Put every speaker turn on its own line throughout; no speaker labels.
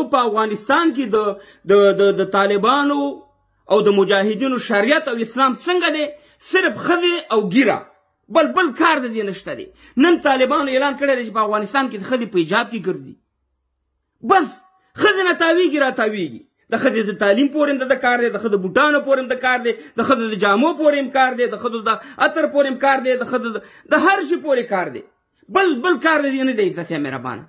زموږ په افغانستان کې د طالبانو او د مجاهدینو شریعت او اسلام څنګه دی؟ صرف ښځې او ګیره، بل کار د دې نشته دی. نن طالبانو اعلان کړی دی چې په افغانستان کې د ښځې په حجاب کې ګرځي، بس ښځې نه تاویږي را تاویږي. د ښځې د تعلیم پورې هم د کار دی، د ښځې د بوټانو پورې هم د کار دی، د ښځې د جامو پورې هم کار دی، د ښځې د عطر پورې هم کار دی، د ښځې د هر شي پورې کار دی. بل کار دی نه دی. عزت مهربانه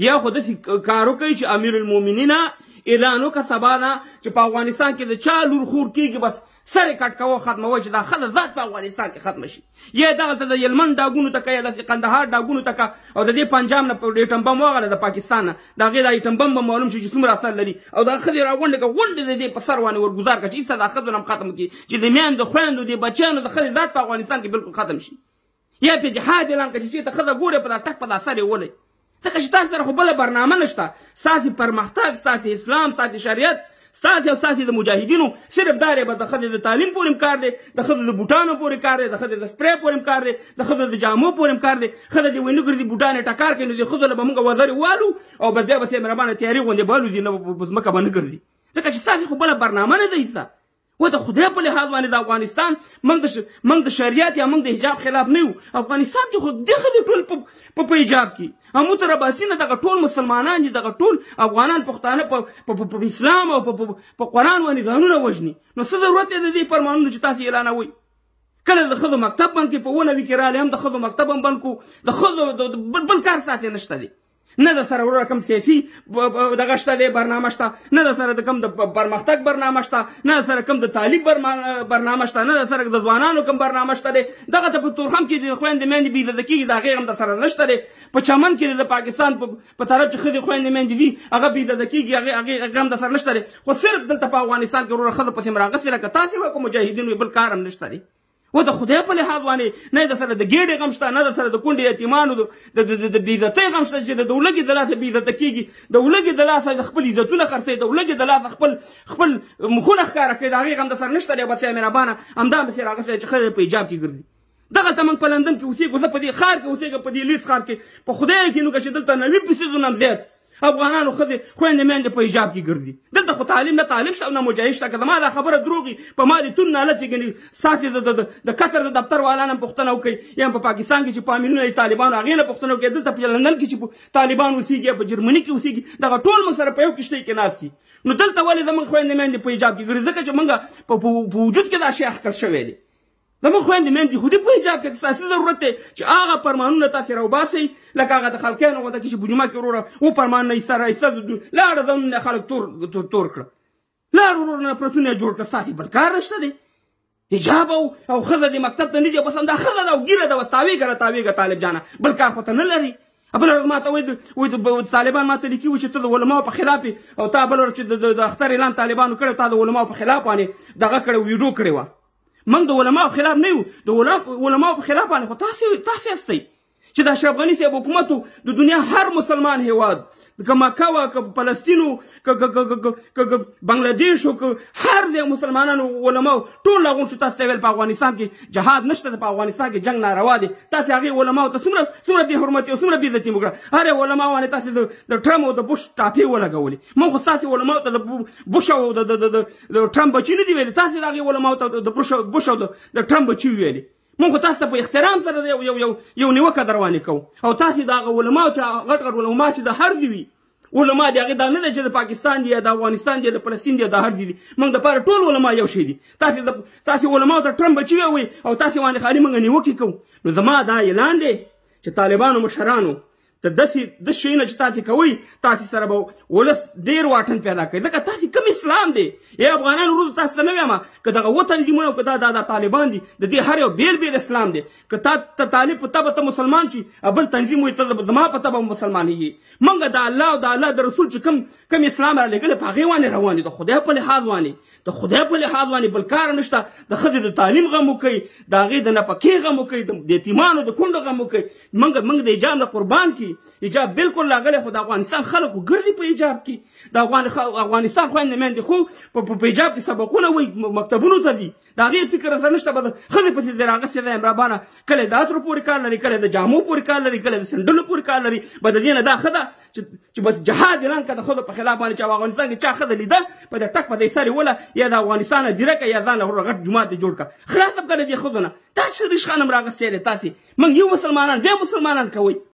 یا خو داسې کار وکړئ چې امیر المؤمنین اعلان وکړه سبا نه چې په افغانستان کې د چا لور خور کېږي بس سر یې کټ کوه ختموه چې دا ښځه ذات په افغانستان کې ختمه شي. یا دغلته د یلمن ډاګونو ته که یا داسې قندهار ډاګونو ته که او د دې پنجاب نه ایټم بم واغله د پاکستان نه د هغې دا ایټم بم به معلوم شي چې څومره اثر لري او دا ښځې راغونډې کړه غونډې د دې په سر باندې ورګزار کړه چې ایسته دا ښځو نه هم ختم کړي چې د میندو د خویندو د بچیانو د ښځې ذات په افغانستان کې بالکل ختم شي. یا پې جهاد اعلان کړه چې چېرته ښځه ګورې په دا ټک په دا سر یې ولئ، ځکه چې تاسو سره خو بله برنامه نشته. ستاسې پرمختګ، ستاسې اسلام، ستاسې شریعت، ستاسې او ستاسې د مجاهدینو صرف دا دی. به د ښځې د تعلیم پورې هم کار دی، د ښځې د بوټانو پورې کار دی، د ښځې د سپری پورې هم کار دی، د ښځې د جامو پورې هم کار دی. ښځه دې وایي نه ګرځي بوټان یې ټکار کوي نو دې ښځو له به مونږ وزرې والو او بس بیا به سې مهربانه تیارې غوندې به الوځي، نه په ځمکه به نه ګرځي، ځکه چې ستاسې خو بله برنامه نه ده ایسته. و د خدای په لحاظ باندې د افغانستان موږ د شریعت یا موږ د حجاب خلاف نه یو. افغانستان کې خو دې ښځې ټول په حجاب کې همو ته راباسي نه، دغه ټول مسلمانان دي، دغه ټول افغانان پښتانه په اسلام او په قرآن باندې ځانونه وژني. نو څه ضرورت دی د دې فرمانونو چې تاسې اعلانوئ؟ کله د ښځو مکتب بند کړي، په 19 کې راغلی هم د ښځو مکتب هم بند کړو. د ښځو بل کار ستاسې نشته دی، نه د سره وروره کوم سیاسي دغه شته دی برنامه شته، نه د سره د کوم د پرمختګ برنامه شته، نه د سره کوم د تعلیم برنامه شته، نه د سره د ځوانانو کوم برنامه شته دی. دغه ته په تورخم کې د خویندې میندې بې عزته کېږي د هغې هم در سره نشته دی. په چمن کې د پاکستان په طرف چې ښځې خویندې میندې دي هغه بې عزته کېږي، هغې هم در سره نشته دی. خو صرف دلته په افغانستان کې وروره ښځو پسې هم راغسې لکه تاسې وه که مجاهدین وي، بل کار هم نشته دی. و د خدای په لحاظ باندې نه د سره د ګېډې غم شته، نه د سره د کونډې یتیمانو د بېعزتۍ غم شته چې د ولږې د لاسه بېعزته کېږي، د ولږې د لاسه د خپل عزتونه خرڅوي، د ولږې د لاسه خپل مخونه ښکاره کوي، د هغې غم د سره نشته دی. بس یا مهربانه همدا پسې راغستی چې ښځه په حجاب کې ګرځي. دغلته موږ په لندن کې اوسېږو، زه په دې ښار کې اوسېږم، په دې لیډز ښار کې په خدای یقین وکړه چې دلته 90% نه هم زیات افغانانو ښځې خویندې میندې په حجاب کې ګرځي. دلته خو تعلیم نه تعلیم شته او نه مجاهد شته. که زما دا خبره دروغ وي په ما دې تون نالتې ګڼي. ستاسې د قطر د دفتر والا نه هم پوښتنه وکړئ، یا په پاکستان کې چې په امینونه یې طالبانو هغې نه پوښتنه وکړئ، دلته په لندن کې چې طالبان اوسېږي یا په جرمني کې اوسېږي، دغه ټول موږ سره په یو کښتۍ کې ناست دي. نو دلته ولې زموږ خویندې میندې په حجاب کې ګرځي؟ ځکه چې موږ په وجود کې دا شی اخکر شوی دی. زموږ خویندې میندې خو دې په حجاب کې ستاسې ضرورت دی چې هغه فرمانونه تاسې راوباسئ لکه هغه د خلقیانو غونډه کې چې په جمعه کې وروره فرمانونه ایسته راایسته لاړه ځانونه خلک تور کړه، لاړ وروره نفرتونه یې جوړ کړه. ستاسې بل کار نشته دی. حجاب او ښځه دې مکتب ته نه ځي، بس همدا ښځه ده او ګیره ده، بس تاویږه طالب جانه، بل کار خو ته نه لري. بله ورځ ما ته وایي طالبان ما ته لیکي وایي چې ته د علماو په خلاف یې او تا بله ورځ چې د اختر اعلان طالبانو کړی تا د علماو په خلاف باندې دغه کړی ویډیو کړې وه. موږ د علماو خلاف نه یو، د علماو په خلاف باندې خو تاسې هستئ چې د اشرف غني صاحب حکومت د دنیا هر مسلمان هیواد که مکه وه که فلسطین و که بنګلادیش و که هر د مسلمانانو علماو ټول راغونډ شو. تاسو ته ویل په افغانستان کې جهاد نشته، په افغانستان کې جنګ ناروا دی. تاسې هغې علماو ته څومره بې حرمتي او څومره بې عزتي وکړه. هر یو علماو باندې تاسې د ټرمپ او د بوش ټاپې ولګولې. موږ خو ستاسې علماو ته د بوش او د ټرمپ بچي نه دي ویلي، تاسې د هغې علماو ته د بوش او د ټرمپ بچي ویلي. موږ خو تاسو ته په احترام سره یو نیوکه در باندې کوو او تاسې د هغه علماو چې غټ علما چې د هر ځای وي علما د هغې دا نه ده چې د پاکستان دي یا د افغانستان دي یا د فلسطین دي یا د هر ځای دي. موږ دپاره ټول علما یو شی دي. تاسې علماو ته ټرمپ بچي ووایئ او تاسې باندې خالي موږ نیوکې کوو. نو زما دا اعلان دی چې طالبانو مشرانو ته داسې شیونه چې تاسې کوئ تاسې سره به ولس ډېر واټن پیدا کوي، ځکه تاسې کوم اسلام دی؟ یا افغانان وروسته تاسو ته نه وایم که دغه اووه تنظیمونه او که دا طالبان دي د دې هر یو بېل اسلام دی. که ته طالب په تبه ته مسلمان شي بل تنظیم وایي ته زما په تبه مسلمانېږي. موږ د الله او د الله د رسول چې کوم اسلام رالیږلی په هغې باندې روان دي، د خدای په لحاظ باندې بل کار نشته. د ښځې د تعلیم غم وکوئ، د هغې د نفقې غم وکوئ، د یتیمانو د کونډو غم وکوئ. موږ د حجاب نه قربان کړي. حجاب بالکل راغلی خو د افغانستان خلک خو ګرځي په حجاب کې. د افغانستان خو خویندې میندې خو په حجاب کې سبقونه وایي مکتبونو ته ځي د هغې فکر راسره نشته به د ښځې پسې دی راغستې دی عمرابانه کله د عطرو پورې کار لري کله د جامو پورې کار لري کله د سنډلو پورې کار لري به د دې نه دا ښه ده چې بس جهاد اعلان کړه د ښځو په خلاف باندې چې افغانستان کې چا ښځه لیده په د ټک په دې سر یې وله یا د افغانستان نه دیره کړه یا ځان له غټ جومات یې جوړ کړه خلاص کړه دې ښځو نه دا څه ریشخان هم راغستی دی تاسې موږ یو مسلمانان بیا مسلمانان کوئ